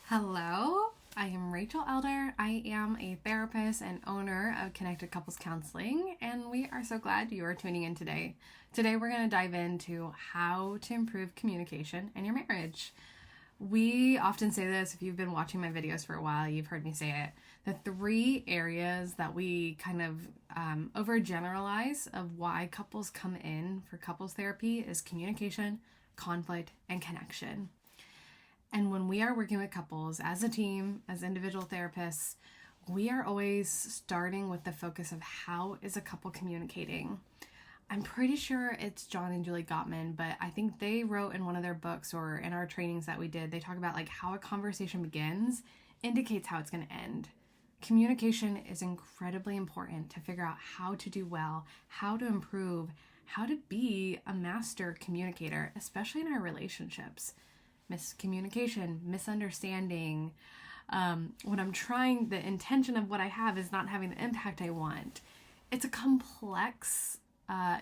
Hello, I am Rachel Elder. I am a therapist and owner of Connected Couples Counseling, and we are so glad you are tuning in today. Today, we're going to dive into how to improve communication in your marriage. We often say this. If you've been watching my videos for a while, you've heard me say it. The three areas that we kind of overgeneralize of why couples come in for couples therapy is communication, conflict, and connection. And when we are working with couples as a team, as individual therapists, we are always starting with the focus of how is a couple communicating. I'm pretty sure it's John and Julie Gottman, but I think they wrote in one of their books or in our trainings that we did, they talk about like how a conversation begins indicates how it's going to end. Communication is incredibly important to figure out how to do well, how to improve, how to be a master communicator, especially in our relationships. Miscommunication, misunderstanding. The intention of what I have is not having the impact I want. It's a complex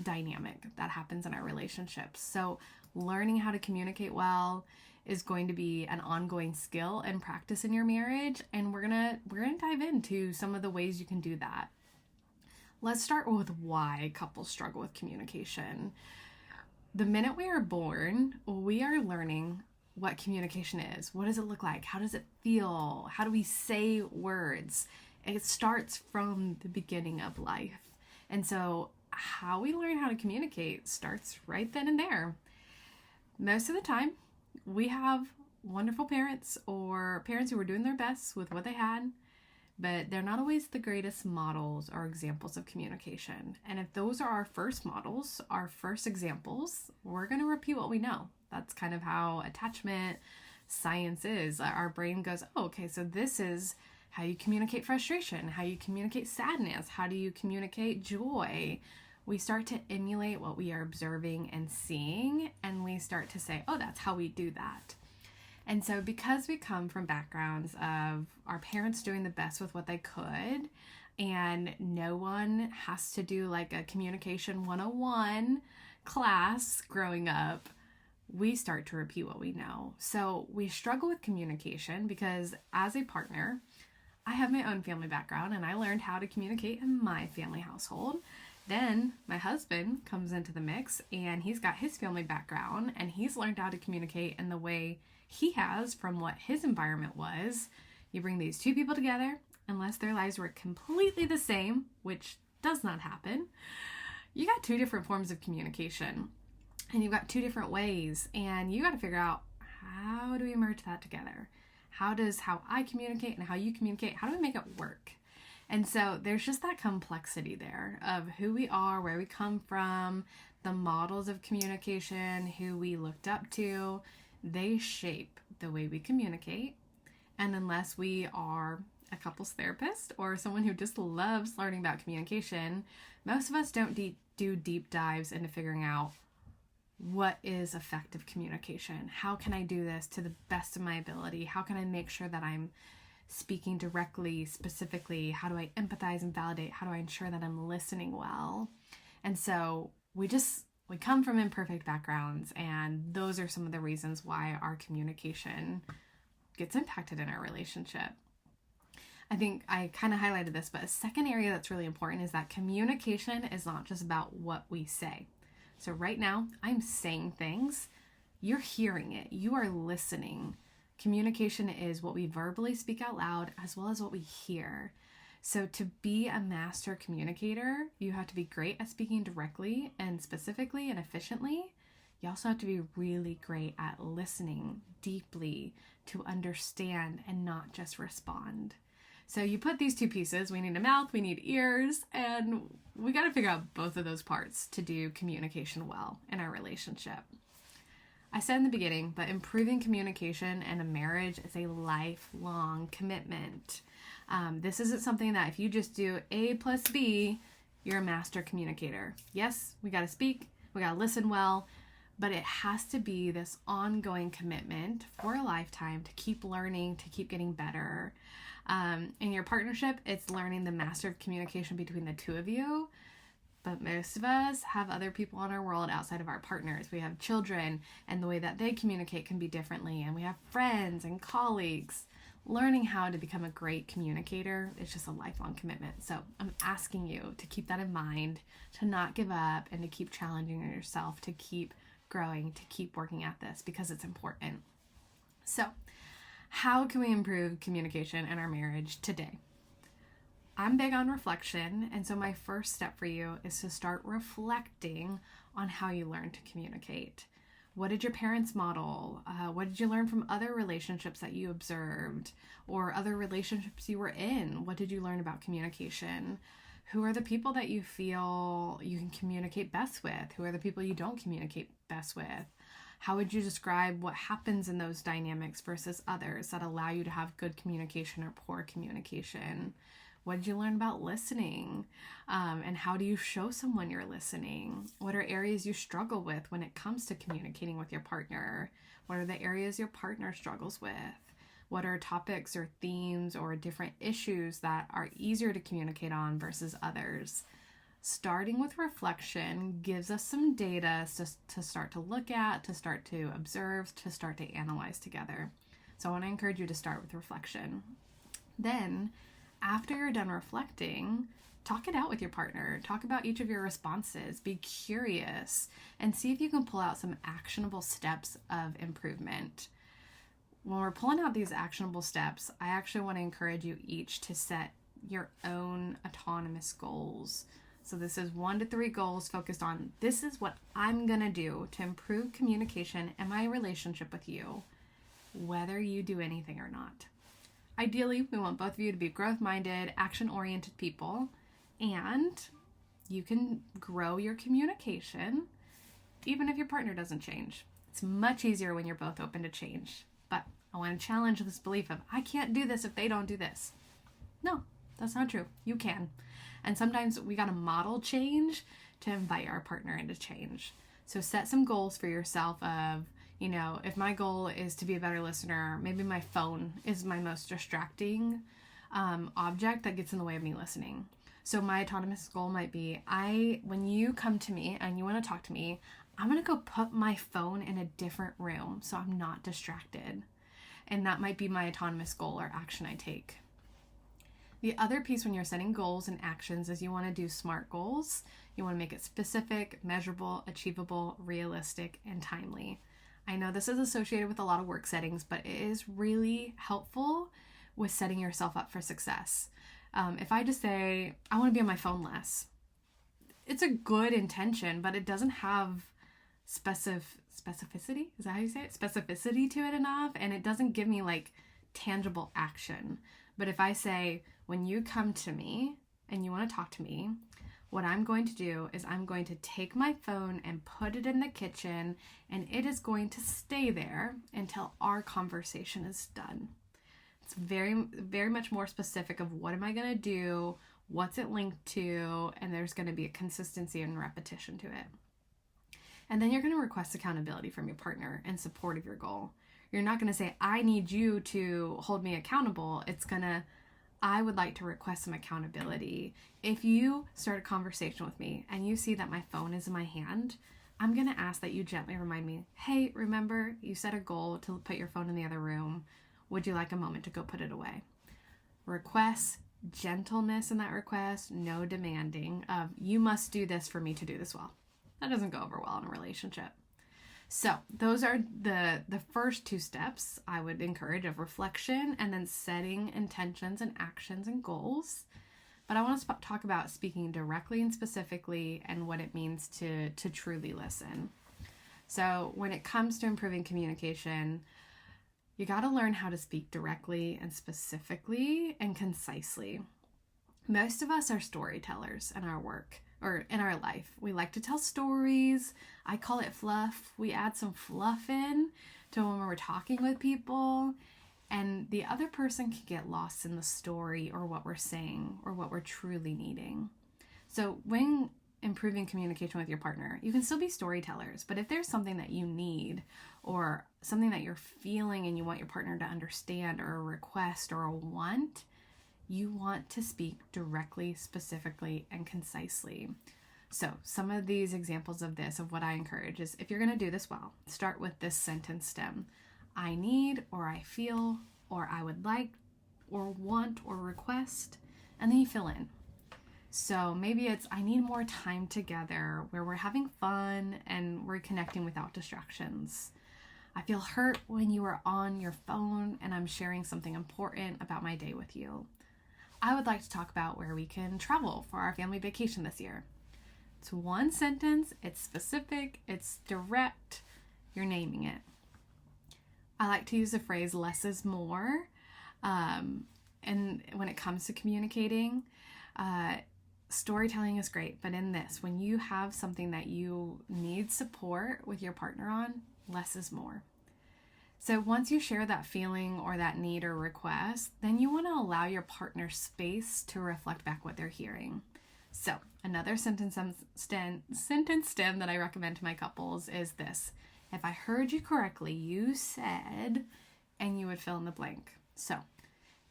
dynamic that happens in our relationships. So learning how to communicate well is going to be an ongoing skill and practice in your marriage, and we're gonna dive into some of the ways you can do that. Let's start with why couples struggle with communication. The minute we are born, we are learning what communication is. What does it look like? How does it feel? How do we say words? It starts from the beginning of life. And so how we learn how to communicate starts right then and there. Most of the time, we have wonderful parents or parents who were doing their best with what they had, but they're not always the greatest models or examples of communication. And if those are our first models, our first examples, we're going to repeat what we know. That's kind of how attachment science is. Our brain goes, oh, okay, so this is how you communicate frustration, how you communicate sadness, how do you communicate joy. We start to emulate what we are observing and seeing, and we start to say, oh, that's how we do that. And so because we come from backgrounds of our parents doing the best with what they could, and no one has to do like a communication 101 class growing up, we start to repeat what we know. So we struggle with communication because as a partner, I have my own family background and I learned how to communicate in my family household. Then my husband comes into the mix and he's got his family background and he's learned how to communicate in the way he has from what his environment was. You bring these two people together, unless their lives were completely the same, which does not happen, you got two different forms of communication. And you've got two different ways, and you got to figure out how do we merge that together? How I communicate and how you communicate, how do we make it work? And so there's just that complexity there of who we are, where we come from, the models of communication, who we looked up to. They shape the way we communicate. And unless we are a couples therapist or someone who just loves learning about communication, most of us don't do deep dives into figuring out what is effective communication? How can I do this to the best of my ability? How can I make sure that I'm speaking directly, specifically? How do I empathize and validate? How do I ensure that I'm listening well? And so we come from imperfect backgrounds, and those are some of the reasons why our communication gets impacted in our relationship. I think I kind of highlighted this, but a second area that's really important is that communication is not just about what we say. So right now, I'm saying things, you're hearing it, you are listening. Communication is what we verbally speak out loud as well as what we hear. So to be a master communicator, you have to be great at speaking directly and specifically and efficiently. You also have to be really great at listening deeply to understand and not just respond. So you put these two pieces, we need a mouth, we need ears, and we got to figure out both of those parts to do communication well in our relationship. I said in the beginning, but improving communication in a marriage is a lifelong commitment. This isn't something that if you just do A plus B, you're a master communicator. Yes, we got to speak, we got to listen well, but it has to be this ongoing commitment for a lifetime to keep learning, to keep getting better. In your partnership, it's learning the master of communication between the two of you. but most of us have other people in our world outside of our partners. We have children, and the way that they communicate can be differently, and we have friends and colleagues. Learning how to become a great communicator is just a lifelong commitment. So I'm asking you to keep that in mind, to not give up, and to keep challenging yourself, to keep growing, to keep working at this, because it's important. So how can we improve communication in our marriage today? I'm big on reflection, and so my first step for you is to start reflecting on how you learn to communicate. What did your parents model? What did you learn from other relationships that you observed or other relationships you were in? What did you learn about communication? Who are the people that you feel you can communicate best with? Who are the people you don't communicate best with? How would you describe what happens in those dynamics versus others that allow you to have good communication or poor communication? What did you learn about listening? And how do you show someone you're listening? What are areas you struggle with when it comes to communicating with your partner? What are the areas your partner struggles with? What are topics or themes or different issues that are easier to communicate on versus others? Starting with reflection gives us some data to start to look at, to start to observe, to start to analyze together. So I want to encourage you to start with reflection. Then, after you're done reflecting, talk it out with your partner. Talk about each of your responses. Be curious and see if you can pull out some actionable steps of improvement. When we're pulling out these actionable steps, I actually want to encourage you each to set your own autonomous goals. So this is 1 to 3 goals focused on, this is what I'm going to do to improve communication and my relationship with you, whether you do anything or not. Ideally, we want both of you to be growth-minded, action-oriented people, and you can grow your communication even if your partner doesn't change. It's much easier when you're both open to change. But I want to challenge this belief of, I can't do this if they don't do this. No, that's not true. You can. And sometimes we got to model change to invite our partner into change. So set some goals for yourself of, if my goal is to be a better listener, maybe my phone is my most distracting object that gets in the way of me listening. So my autonomous goal might be, when you come to me and you want to talk to me, I'm going to go put my phone in a different room so I'm not distracted. And that might be my autonomous goal or action I take. The other piece when you're setting goals and actions is you want to do SMART goals. You want to make it specific, measurable, achievable, realistic, and timely. I know this is associated with a lot of work settings, but it is really helpful with setting yourself up for success. If I just say, I want to be on my phone less, it's a good intention, but it doesn't have specificity. Is that how you say it? Specificity to it enough, and it doesn't give me tangible action. But if I say, when you come to me and you want to talk to me, what I'm going to do is I'm going to take my phone and put it in the kitchen, and it is going to stay there until our conversation is done. It's very, very much more specific of what am I going to do, what's it linked to, and there's going to be a consistency and repetition to it. And then you're going to request accountability from your partner in support of your goal. You're not going to say, I need you to hold me accountable. It's going to, I would like to request some accountability. If you start a conversation with me and you see that my phone is in my hand, I'm going to ask that you gently remind me, hey, remember you set a goal to put your phone in the other room. Would you like a moment to go put it away? Request gentleness in that request, no demanding of, you must do this for me to do this well. That doesn't go over well in a relationship. So those are the first 2 steps I would encourage of reflection and then setting intentions and actions and goals. But I want to talk about speaking directly and specifically and what it means to truly listen. So when it comes to improving communication, you got to learn how to speak directly and specifically and concisely. Most of us are storytellers in our work or in our life. We like to tell stories. I call it fluff. We add some fluff in to when we're talking with people, and the other person can get lost in the story or what we're saying or what we're truly needing. So when improving communication with your partner, you can still be storytellers, but if there's something that you need or something that you're feeling and you want your partner to understand or a request or a want, you want to speak directly, specifically, and concisely. So some of these examples of this, of what I encourage, is if you're going to do this well, start with this sentence stem. I need, or I feel, or I would like, or want, or request, and then you fill in. So maybe it's, I need more time together where we're having fun and we're connecting without distractions. I feel hurt when you are on your phone and I'm sharing something important about my day with you. I would like to talk about where we can travel for our family vacation this year. It's one sentence, it's specific, it's direct, you're naming it. I like to use the phrase less is more. And when it comes to communicating, storytelling is great, but in this, when you have something that you need support with your partner on, less is more. So once you share that feeling or that need or request, then you want to allow your partner space to reflect back what they're hearing. So another sentence stem that I recommend to my couples is this. If I heard you correctly, you said, and you would fill in the blank. So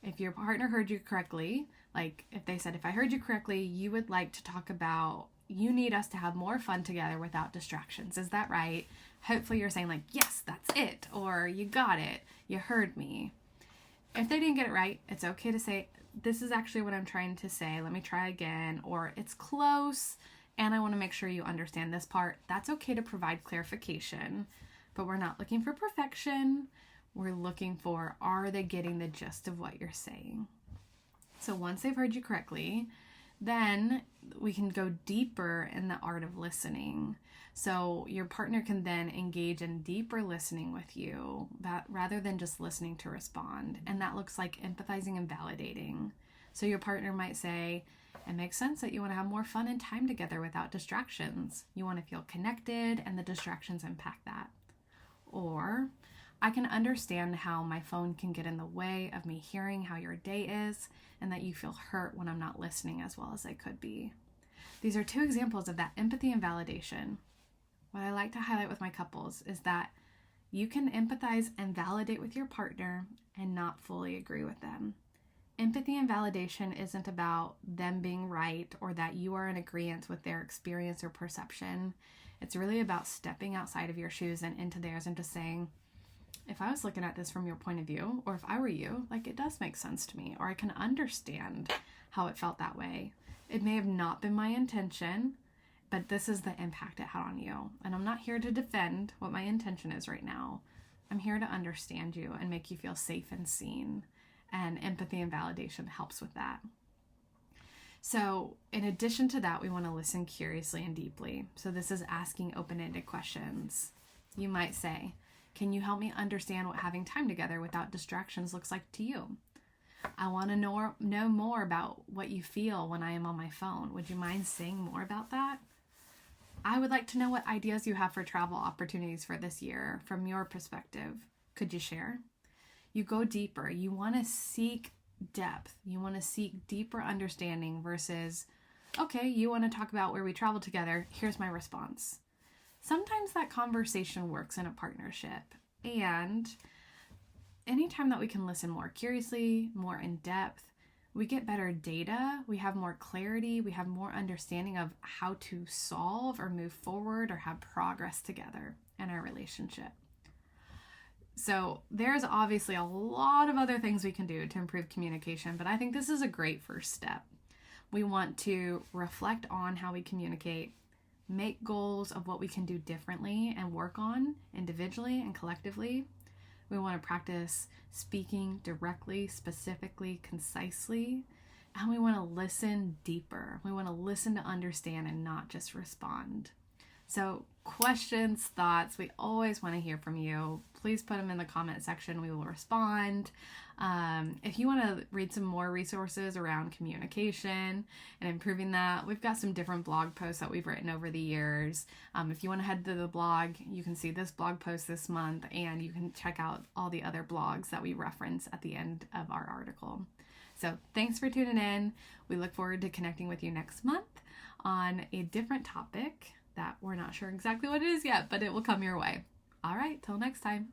if your partner heard you correctly, like if they said, if I heard you correctly, you would like to talk about, you need us to have more fun together without distractions. Is that right? Hopefully you're saying like, yes, that's it. Or you got it. You heard me. If they didn't get it right, it's okay to say, this is actually what I'm trying to say. Let me try again. Or it's close and I want to make sure you understand this part. That's okay to provide clarification, but we're not looking for perfection. We're looking for, are they getting the gist of what you're saying? So once they've heard you correctly, then we can go deeper in the art of listening. So your partner can then engage in deeper listening with you, rather than just listening to respond. And that looks like empathizing and validating. So your partner might say, it makes sense that you want to have more fun and time together without distractions. You want to feel connected and the distractions impact that. Or, I can understand how my phone can get in the way of me hearing how your day is and that you feel hurt when I'm not listening as well as I could be. These are two examples of that empathy and validation. What I like to highlight with my couples is that you can empathize and validate with your partner and not fully agree with them. Empathy and validation isn't about them being right or that you are in agreement with their experience or perception. It's really about stepping outside of your shoes and into theirs and just saying, if I was looking at this from your point of view, or if I were you, like it does make sense to me, or I can understand how it felt that way. It may have not been my intention, but this is the impact it had on you. And I'm not here to defend what my intention is right now. I'm here to understand you and make you feel safe and seen. And empathy and validation helps with that. So in addition to that, we want to listen curiously and deeply. So this is asking open-ended questions. You might say, can you help me understand what having time together without distractions looks like to you? I want to know more about what you feel when I am on my phone. Would you mind saying more about that? I would like to know what ideas you have for travel opportunities for this year from your perspective. Could you share? You go deeper. You want to seek depth. You want to seek deeper understanding versus, okay, you want to talk about where we travel together. Here's my response. Sometimes that conversation works in a partnership, and anytime that we can listen more curiously, more in depth, we get better data, we have more clarity, we have more understanding of how to solve or move forward or have progress together in our relationship. So there's obviously a lot of other things we can do to improve communication, but I think this is a great first step. We want to reflect on how we communicate, make goals of what we can do differently and work on individually and collectively. We want to practice speaking directly, specifically, concisely, and we want to listen deeper. We want to listen to understand and not just respond. So questions, thoughts, we always want to hear from you. Please put them in the comment section. We will respond. If you want to read some more resources around communication and improving that, we've got some different blog posts that we've written over the years. If you want to head to the blog, you can see this blog post this month, and you can check out all the other blogs that we reference at the end of our article. So thanks for tuning in. We look forward to connecting with you next month on a different topic that we're not sure exactly what it is yet, but it will come your way. All right, till next time.